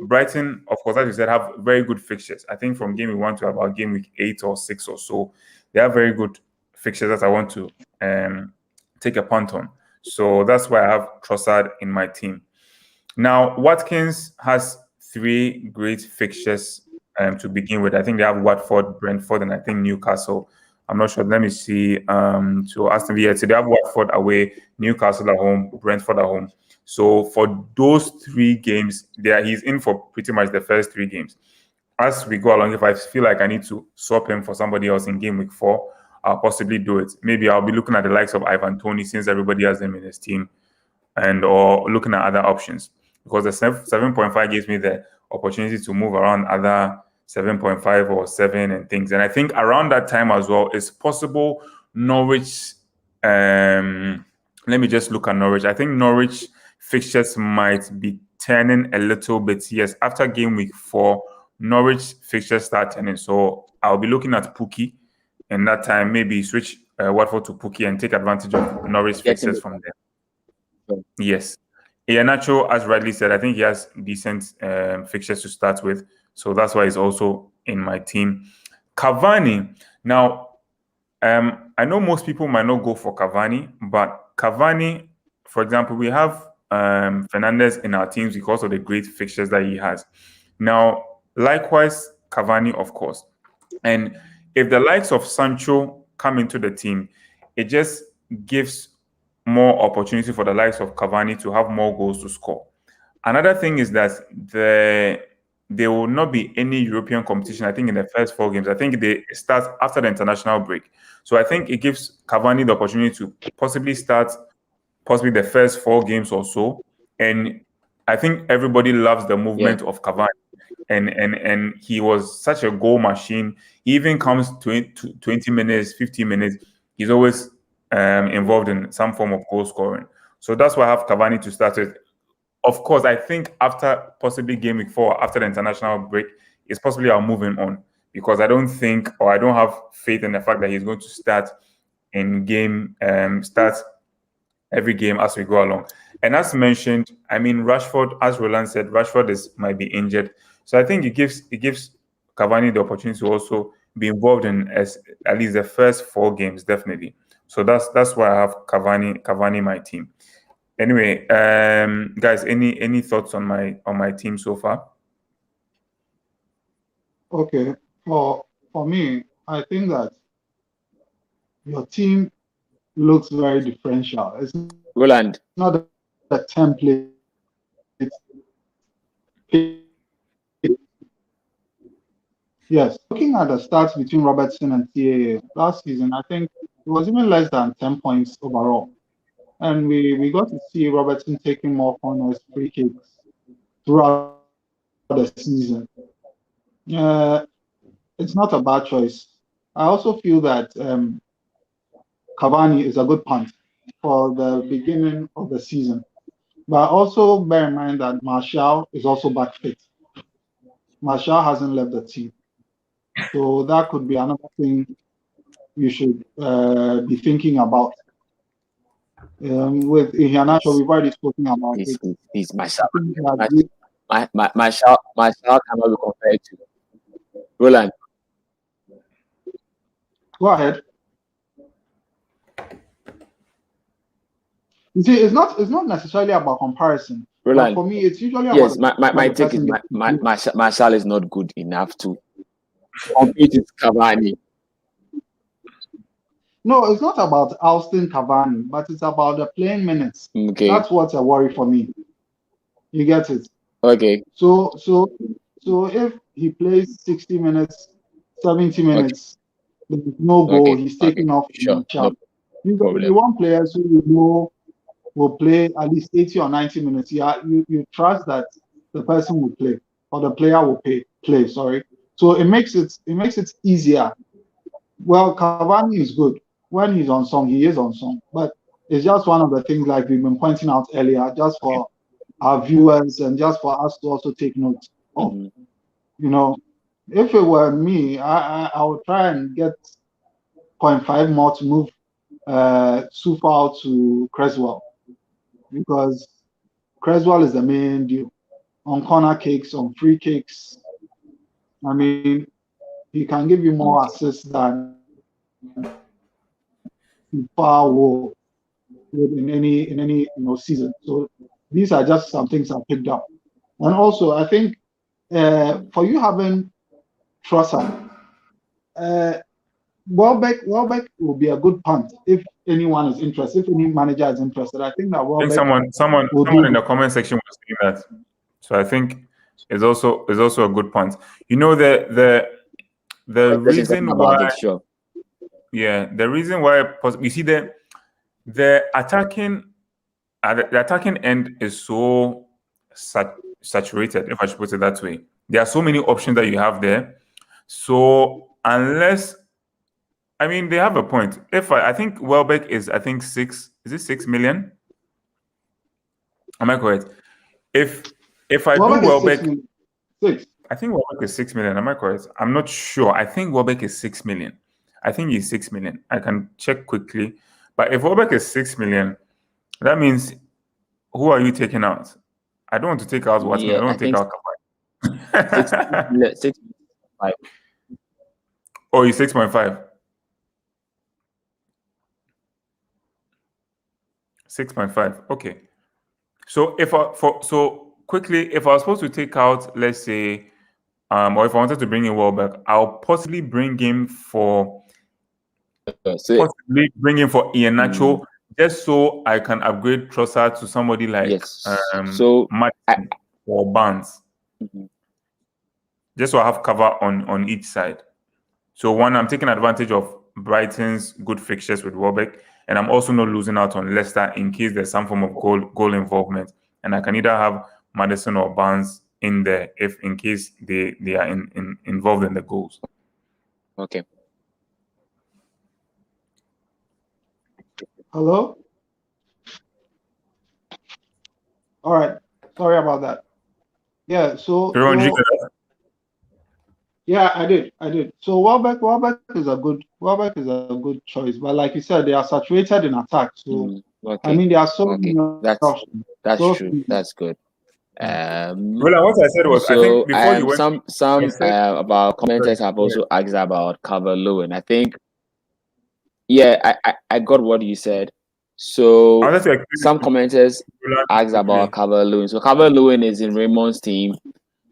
Brighton, of course, as you said, have very good fixtures. I think from game week 1 to about game week 8 or 6 or so, they have very good fixtures that I want to take a punt on. So that's why I have Trossard in my team. Now, Watkins has 3 great fixtures to begin with. I think they have Watford, Brentford, and I think Newcastle. I'm not sure. Let me see. So Aston Villa, so they have Watford away, Newcastle at home, Brentford at home. So for those 3 games, he's in for pretty much the first 3 games. As we go along, if I feel like I need to swap him for somebody else in game week 4, I'll possibly do it. Maybe I'll be looking at the likes of Ivan Toney, since everybody has him in his team, or looking at other options, because the 7.5 gives me the opportunity to move around other 7.5 or 7 and things. And I think around that time as well, it's possible Norwich, let me just look at Norwich. I think Norwich fixtures might be turning a little bit. Yes, after game week 4, Norwich fixtures start turning. So I'll be looking at Pukki, and that time maybe switch Watford to Pukki and take advantage of Norwich fixtures from there. Yes. Iheanacho, as rightly said, I think he has decent fixtures to start with. So that's why he's also in my team. Cavani. Now, I know most people might not go for Cavani, but Cavani, for example, we have Fernandes in our teams because of the great fixtures that he has. Now, likewise, Cavani, of course. And if the likes of Sancho come into the team, it just gives more opportunity for the likes of Cavani to have more goals to score. Another thing is that there will not be any European competition, I think, in the first 4 games. I think they start after the international break. So I think it gives Cavani the opportunity to possibly start the first 4 games or so. And I think everybody loves the movement of Cavani. And he was such a goal machine. He even comes to 20 minutes, 15 minutes. He's always involved in some form of goal scoring. So that's why I have Cavani to start with. Of course, I think after possibly game week 4, after the international break, it's possibly I'll move him on, because I don't think, or I don't have faith in the fact that he's going to start every game as we go along. And as mentioned, I mean, Rashford, as Roland said, Rashford might be injured. So I think it gives Cavani the opportunity to also be involved in at least the first 4 games, definitely. So that's why I have Cavani my team. Anyway, guys, any thoughts on my team so far?
Okay, for me, I think that your team looks very differential. It's
Roland.
not a template. Yes, looking at the stats between Robertson and TAA last season, I think it was even less than 10 points overall. And we got to see Robertson taking more corners, free kicks throughout the season. It's not a bad choice. I also feel that Cavani is a good punt for the beginning of the season. But also bear in mind that Martial is also back fit. Martial hasn't left the team. So that could be another thing you should be thinking about. With Iheanacho, we've already spoken about it.
He's Martial. Martial cannot be compared to Roland.
Go ahead. You see, it's not necessarily about comparison.
Roland.
But for me, it's usually
yes.
About
My take is Martial is not good enough to compete with Cavani.
No, it's not about ousting Cavani, but it's about the playing minutes.
Okay.
That's what's a worry for me. You get it?
Okay.
So if he plays 60 minutes, 70 minutes, there's no goal, he's taking off.
Sure. No
you want players who you know will play at least 80 or 90 minutes. Yeah, you trust that the person will play, or the player will play. Sorry. So it makes it easier. Well, Cavani is good. When he's on song, he is on song. But it's just one of the things, like we've been pointing out earlier, just for our viewers and just for us to also take note of. You know, if it were me, I would try and get 0.5 more to move Sufal to Creswell, because Creswell is the main deal on corner kicks, on free kicks. I mean, he can give you more assists than Sufal in any season. So these are just some things I picked up. And also, I think for you having Trossard, Welbeck will be a good punt if anyone is interested, if any manager is interested. I think that Welbeck.
I think someone in the comment section was saying that. So I think it's also a good punt. You know, the reason why. Yeah, the reason why you see the attacking end is so saturated, if I should put it that way. There are so many options that you have there. So unless, I mean, they have a point. I think Welbeck is, I think 6 million? Am I correct? If I do Welbeck,
6.
I think Welbeck is 6 million. Am I correct? I'm not sure. I think Welbeck is 6 million. I think he's 6 million. I can check quickly. But if Welbeck is 6 million, that means who are you taking out? I don't want to take out Watkinson. I don't want to take out Ekuban.
6.5.
Oh, he's 6.5. 6.5. Okay. So if quickly, if I was supposed to take out, let's say, or if I wanted to bring in Welbeck, I'll possibly bring him for Iheanacho, just so I can upgrade Trossard to somebody like Matt or Barnes. Just so I have cover on each side. So one, I'm taking advantage of Brighton's good fixtures with Welbeck, and I'm also not losing out on Leicester in case there's some form of goal involvement. And I can either have Maddison or Barnes in there if in case they are involved in the goals.
Okay.
Hello? All right. Sorry about that. Yeah, yeah, I did. So Welbeck is a good choice, but like you said, they are saturated in attack. So I mean, there are so many options.
That's true. That's good.
Well, what I said was,
so
I think before you went,
some of our commenters have also asked about Calvert-Lewin. I think, yeah, I got what you said. So some commenters asked about Calvert-Lewin. So Calvert-Lewin is in Raymond's team,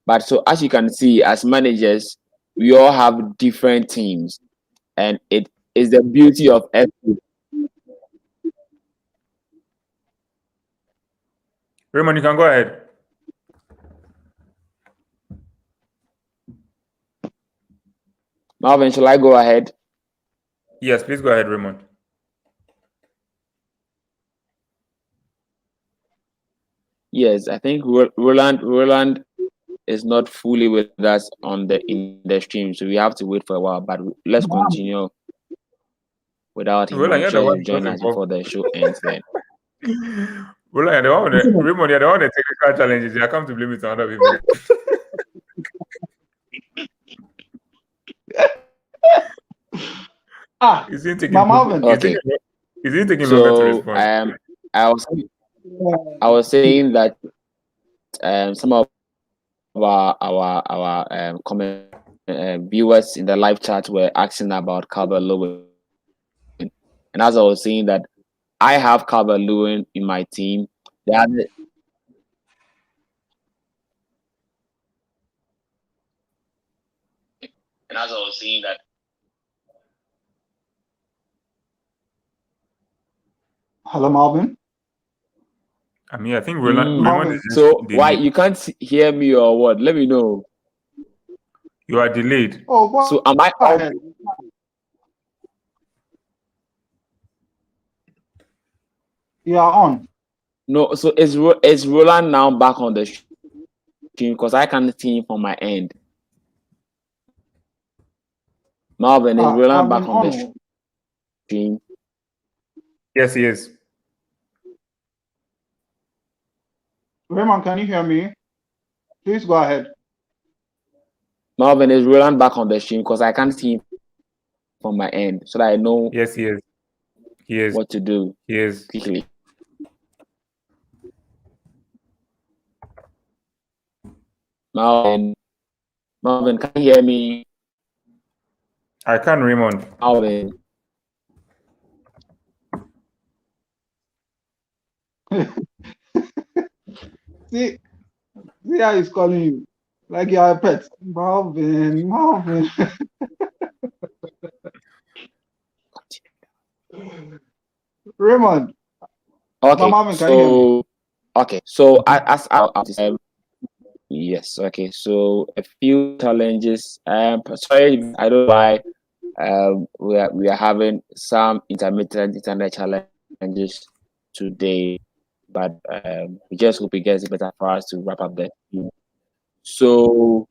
but so as you can see, as managers, we all have different teams, and it is the beauty of FPL.
Raymond, you can go ahead.
Marlvin, shall I go ahead?
Yes, please go ahead, Raymond.
Yes, I think Roland is not fully with us in the stream, so we have to wait for a while. But let's continue without him. I'm sure he'll join us before the show ends. Then.
Roland, Raymond, you're the one that technical challenges. You come to blame it on other people. Is he taking longer to respond?
I was saying that some of our comment viewers in the live chat were asking about Calvert-Lewin, and as I was saying that I have Calvert-Lewin in my team. And as I was saying that.
Hello, Marlvin.
I mean, I think Roland is just
so why you can't hear me or what? Let me know.
You are delayed.
Oh, what?
So am I out?
You are on.
No, so is Roland now back on the stream because I can't see him from my end. Marlvin, is Roland back on the stream?
Yes, he is.
Raymond, can you hear me? Please go ahead.
Marlvin, is Roland back on the stream because I can't see him from my end, so that I know.
Yes, he is. He is.
What to do?
He is.
Quickly. Marlvin, can you hear me?
I can, Raymond.
Marlvin.
See how he's calling you. Like you're a pet. Marlvin. Raymond.
Okay,
Marlvin, can you hear me?
Okay, so as yes, okay, so a few challenges. Sorry, I don't know why we are having some intermittent internet challenges today, but we just hope it gets better for us to wrap up the team. So,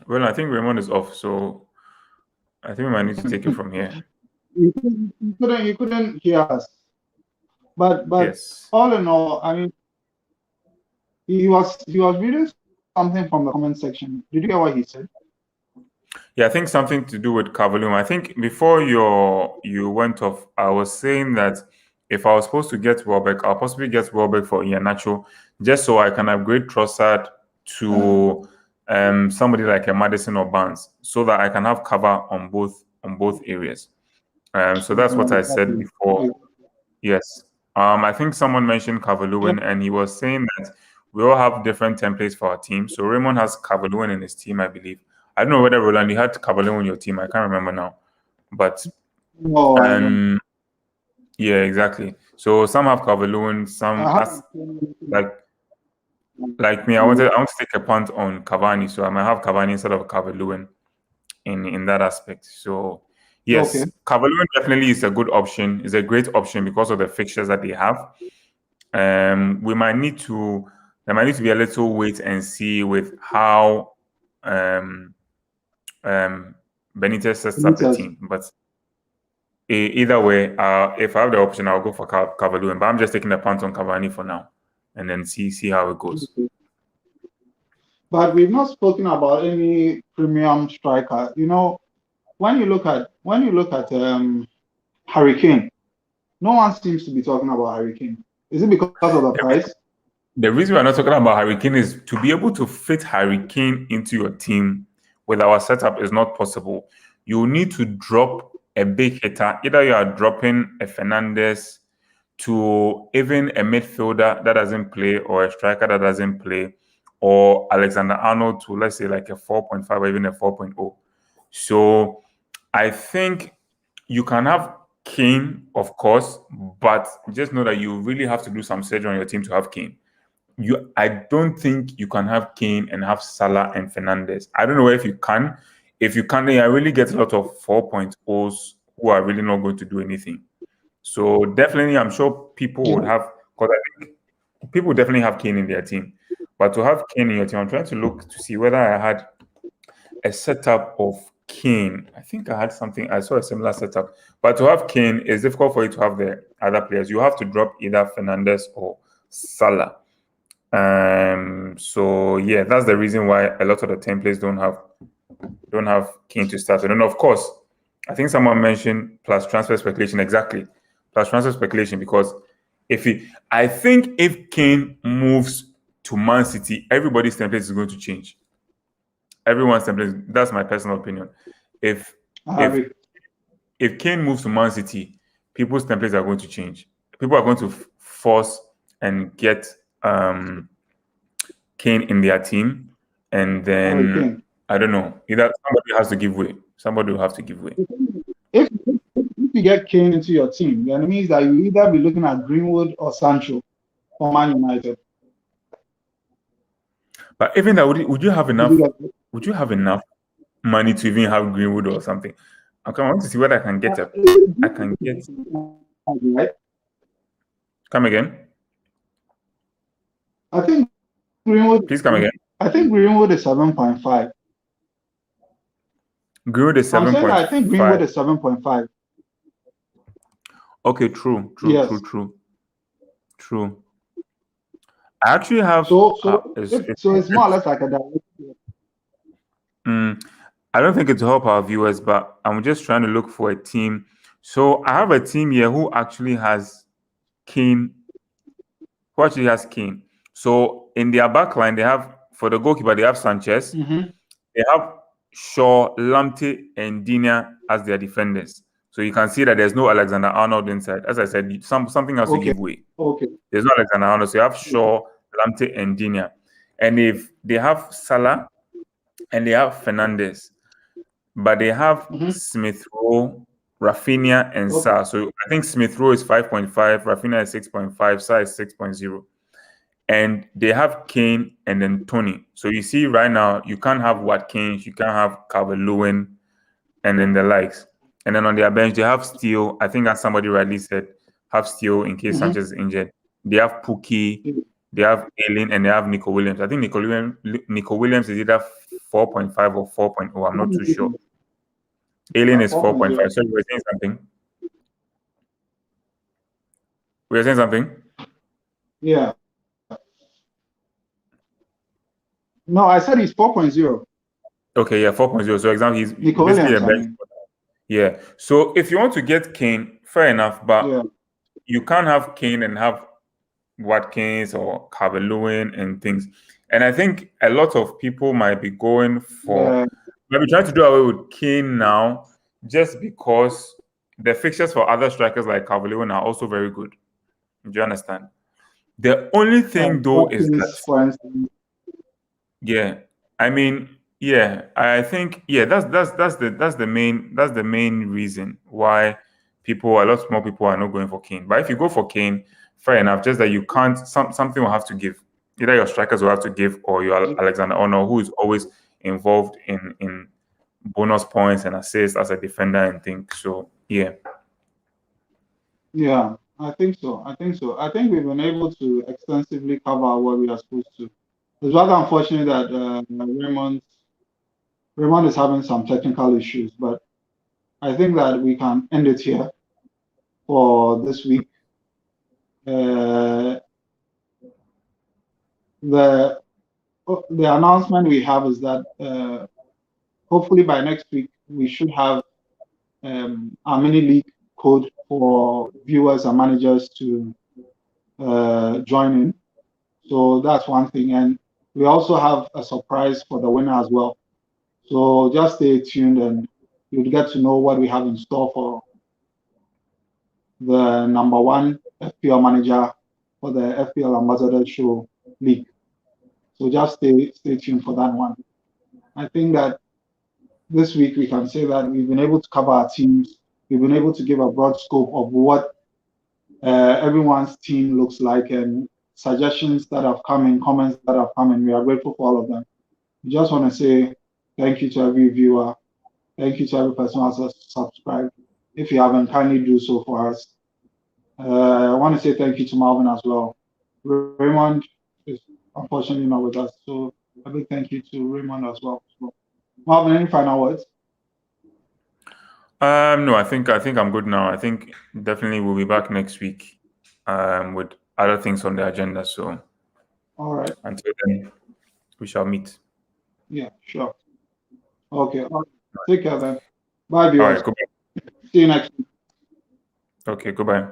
well, I think Raymond is off, so I think we might need to take it from here.
You couldn't hear us, but yes. All in all, I mean, he was reading something from the comment section. Did you hear what he said?
Yeah, I think something to do with Calvert-Lewin. I think before you went off, I was saying that if I was supposed to get Welbeck, I'll possibly get Welbeck for Iheanacho, just so I can upgrade Trossard to somebody like a Madison or Barnes, so that I can have cover on both areas. So that's what I said before. Yes. I think someone mentioned Calvert-Lewin, and he was saying that we all have different templates for our team. So Raymond has Calvert-Lewin in his team, I believe. I don't know whether Roland, you had Calvert-Lewin in your team. I can't remember now. But yeah, exactly. So some have Calvert-Lewin, some like me. I want to take a punt on Cavani, so I might have Cavani instead of Calvert-Lewin in that aspect. So yes, Calvert-Lewin definitely is a good option. It's a great option because of the fixtures that they have. There might need to be a little wait and see with how Benitez sets up the team. But either way, if I have the option, I'll go for Calvert-Lewin. But I'm just taking a punt on Cavani for now, and then see how it goes.
But we've not spoken about any premium striker. You know, when you look at Harry Kane, no one seems to be talking about Harry Kane. Is it because of the price?
The reason we're not talking about Harry Kane is to be able to fit Harry Kane into your team with our setup is not possible. You need to drop a big hitter. Either you are dropping a Fernandes to even a midfielder that doesn't play or a striker that doesn't play, or Alexander-Arnold to, let's say, like a 4.5 or even a 4.0. So I think you can have Kane, of course, but just know that you really have to do some surgery on your team to have Kane. I don't think you can have Kane and have Salah and Fernandes. I don't know if you can. If you can, then I really get a lot of 4.0s who are really not going to do anything. So definitely, I'm sure people would have, because I think people definitely have Kane in their team. But to have Kane in your team, I'm trying to look to see whether I had a setup of Kane. I think I had something. I saw a similar setup. But to have Kane, it's difficult for you to have the other players. You have to drop either Fernandes or Salah. So yeah, that's the reason why a lot of the templates don't have Kane to start. And then of course, I think someone mentioned plus transfer speculation. Exactly, plus transfer speculation, because I think if Kane moves to Man City, everybody's template is going to change. Everyone's template. That's my personal opinion. If Kane moves to Man City, people's templates are going to change. People are going to force and get Kane in their team, and then I don't know. Either somebody has to give way. Somebody will have to give way.
If you get Kane into your team, then it means that you either be looking at Greenwood or Sancho for Man United.
But even that, would you have enough? Would you have enough money to even have Greenwood or something? Okay, I want to see whether I can get a. I can get. Come again.
I think Greenwood.
Please come again.
I think Greenwood is 7.5.
Greenwood is 7.5.
I think Greenwood is 7.5.
Okay, true. I actually have.
So it's more or less like a direct.
I don't think it's to help our viewers, but I'm just trying to look for a team. So I have a team here who actually has Kane. So in their backline, they have, for the goalkeeper, they have Sanchez. They have Shaw, Lamptey, and Digne as their defenders. So you can see that there's no Alexander-Arnold inside. As I said, something has to give way. There's no Alexander-Arnold. So you have Shaw, Lamptey, and Digne. And if they have Salah and they have Fernandes, but they have Smith Rowe, Rafinha, and Sarr. So I think Smith Rowe is 5.5, Rafinha is 6.5, Sarr is 6.0. And they have Kane and then Tony. So you see right now, you can't have Watkins, you can't have Calvert-Lewin, and then the likes. And then on their bench, they have Steele. I think as somebody rightly said, have Steele in case Sanchez is injured. They have Pukki, they have Ayling, and they have Nico Williams. I think Nico Williams is either 4.5 or 4.0. I'm not too sure. Ayling is 4.5. So you were saying something? We were saying something?
Yeah. No, I said he's 4.0.
Okay, yeah, 4.0. So example, he's
Nico
basically
Williams,
a bench. Yeah. So if you want to get Kane, fair enough, but you can't have Kane and have Watkins or Calvert-Lewin and things. And I think a lot of people might be going for, might be trying to do away with Keane now just because the fixtures for other strikers like Calvert-Lewin are also very good. Do you understand? The only thing though is that,
for instance,
yeah, I mean, yeah, I think, yeah, that's the main reason why a lot more people are not going for Kane. But if you go for Kane, fair enough. Just that you can't, something will have to give. Either your strikers will have to give, or your Alexander Arnold, who is always involved in bonus points and assists as a defender and things. So yeah.
Yeah, I think so. I think we've been able to extensively cover what we are supposed to. It's rather unfortunate that Raymond is having some technical issues, but I think that we can end it here for this week. The announcement we have is that hopefully by next week we should have our mini league code for viewers and managers to join in. So that's one thing, and we also have a surprise for the winner as well. So just stay tuned, and you'll get to know what we have in store for the number one FPL manager for the FPL Ambassador Show League. So just stay tuned for that one. I think that this week we can say that we've been able to cover our teams. We've been able to give a broad scope of what everyone's team looks like, and suggestions that have come in, comments that have come in. We are grateful for all of them. We just want to say thank you to every viewer. Thank you to every person who has subscribed. If you haven't, kindly do so for us. I want to say thank you to Marlvin as well. Raymond is unfortunately not with us, so a big thank you to Raymond as well. So, Marlvin, any final words?
No, I think I'm good now. I think definitely we'll be back next week with other things on the agenda. So
all right.
Until then, we shall meet.
Yeah, sure. Okay. All right. Take care then. Bye, viewers.
All right, goodbye.
See you next week.
Okay, goodbye.